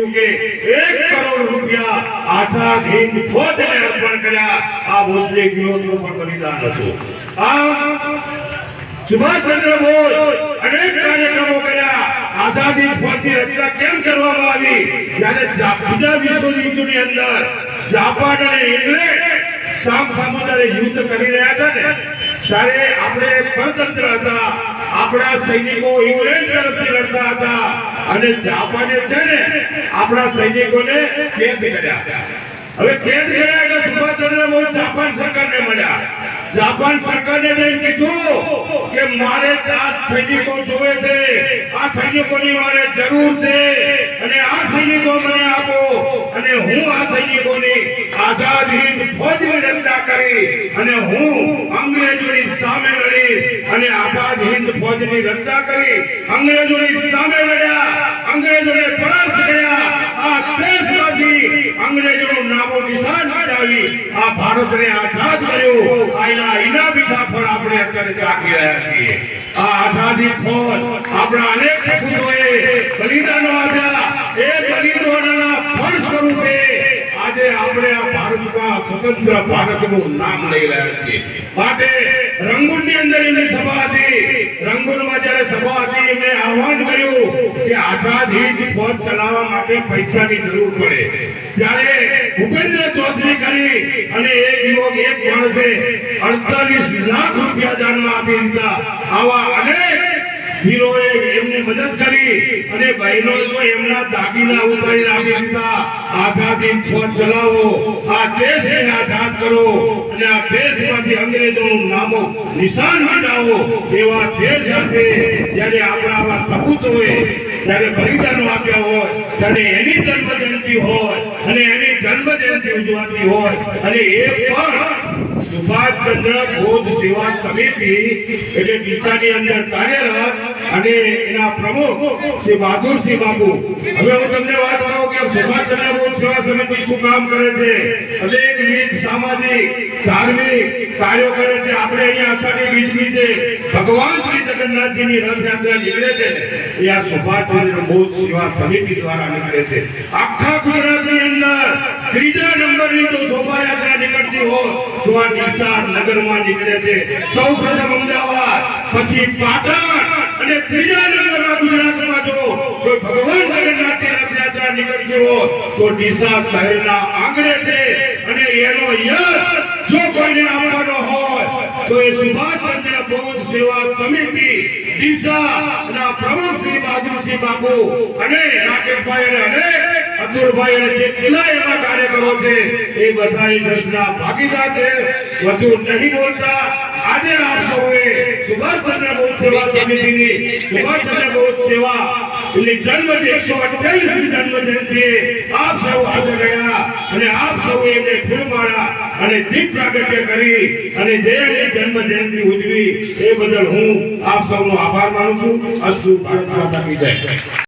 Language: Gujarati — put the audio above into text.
કીધું કે 1 કરોડ રૂપિયા આઝાદ હિન્દ ફૌજને અર્પણ કર્યા. આ મુસ્લિમ વિરોધનું પણ બલિદાન હતું. સુભાષચંદ્ર બોઝ અનેક કાર્યક્રમો કર્યા. આઝાદી ફૌજની રચના કેમ કરવામાં આવી? જ્યારે બીજા વિશ્વયુદ્ધની અંદર જાપાન અને ઇંગ્લેન્ડ સામસામે યુદ્ધ કરી રહ્યા હતા ને, ત્યારે આપણે સ્વતંત્ર હતા. આપણા સૈનિકો ઇંગ્લેન્ડ તરફથી લડતા હતા અને જાપાને છે ને આપણા સૈનિકોને કેદ કર્યા. હવે કેદ કર્યા એટલે સુભાષચંદ્ર બોઝ જાપાન સરકારને મળ્યા. જાપાન સરકારને કીધું કે મારે આ સૈનિકો જોવે છે, આ સૈનિકોની મારે જરૂર છે અને આ સૈનિકો મને આપો. અને હું આ સૈનિકોની આઝાદ હિન્દ ફૌજની રચના કરી અને હું અંગ્રેજોની સામે લડી અને આઝાદ હિન્દ ફૌજની રચના કરી. અંગ્રેજોની સામે લડ્યા, અંગ્રેજોને પરાસ્ત કર્યા. આ દેશમાંથી અંગ્રેજોનું નામો નિશાન હટાવી આ ભારતને આઝાદ કર્યો. આના ઇનામીઠા ફળ આપણે અત્યારે ચાખી રહ્યા છીએ. આ આઝાદી ફૌજ આપણા અનેક સપૂતોએ બલિદાનો આપ્યા. એ બલિદાનોના ફળ સ્વરૂપે આજે આપણે આ ભારતમાં સ્વતંત્ર ભારતનું નામ લઈ રહ્યા છીએ. માટે રંગૂનની અંદર એમની સભા હતી. રંગૂનમાં જ્યારે સભા હતી એમણે આહવાન કર્યું કે આઝાદ હિન્દ ફૌજ ચલાવવા માટે પૈસાની જરૂર પડે. ત્યારે ભૂપેન્દ્ર ચૌધરી કરી અને એક યુવક એક માણસે 48 લાખ રૂપિયા દાનમાં આપી દીધા. આવા અનેક હીરોએ એમની મદદ કરી અને બહેનોએ એમના દાગીના ઉતારીને આપી દીધા. આઝાદી ફૌજ ચલાવો, આ દેશને આઝાદ કરો અને આ દેશમાંથી અંગ્રેજોનું નામો નિશાન હટાવો. એવા દેશ સાથે જ્યારે આપણા આવા સપૂતોએ જ્યારે બલિદાનો આપ્યા હોય, ત્યારે એની જન્મ જયંતિ હોય અને એની જન્મ જયંતિ ઉજવાતી હોય અને એ પણ સુભાષચંદ્ર બોઝ સેવા સમિતિ એટલે ડીસાની અંદર કાર્યરત અને એના પ્રમુખ શ્રી બહાદુરસિંહ બાપુ. હવે હું તમને વાત કરું કે સુભાષચંદ્ર બોઝ સેવા સમિતિ શું કામ કરે છે. અનેક વિવિધ સામાજિક ધાર્મિક કાર્યો કરે છે. આપણે અહીંયા અષાઢી બીજે ભગવાન શ્રી જગન્નાથજીની રથયાત્રા નીકળે છે એ આ સુભાષચંદ્ર બોઝ સેવા સમિતિ દ્વારા નીકળે છે. આખા ગુજરાતની અંદર 3જા નંબરની જો શોભાયાત્રા નીકળતી હોય તો આ ડીસા નગરમાં નીકળે છે. સૌપ્રથમ અમદાવાદ, પછી પાટણ અને 3જા નંબરમાં ગુજરાતમાં જો કોઈ ભગવાન જગન્નાથની રથયાત્રા નીકળતી હોય તો ડીસા શહેરના આંગણે છે. અને એનો યશ જો કોઈને આપવાનો હોય તો એ સુભાષચંદ્ર બોઝ સેવા સમિતિ ડીસાના પ્રમુખ શ્રી બહાદુરસિંહ બાપુ અને રાકેશભાઈ અને અતુલભાઈ અને જેટલા એવા કાર્યકરો છે એ બધા જશના ભાગીદાર છે. વધુ નહીં બોલતા આજે આપ સૌએ સુભાષચંદ્ર બોઝ સેવા સમિતિની સુભાષચંદ્ર બોઝ સેવા એની જન્મ 128મી જન્મ જયંતિ આપ સૌ હાજર રહ્યા અને આપ સૌએ એમને ફૂલમાળા અને દીપ પ્રાગટ્ય કરી અને જે જન્મ જયંતિ ઉજવી એ બદલ હું આપ સૌનો આભાર માનું છું. અસ્તુ ભારત માતા કી જય.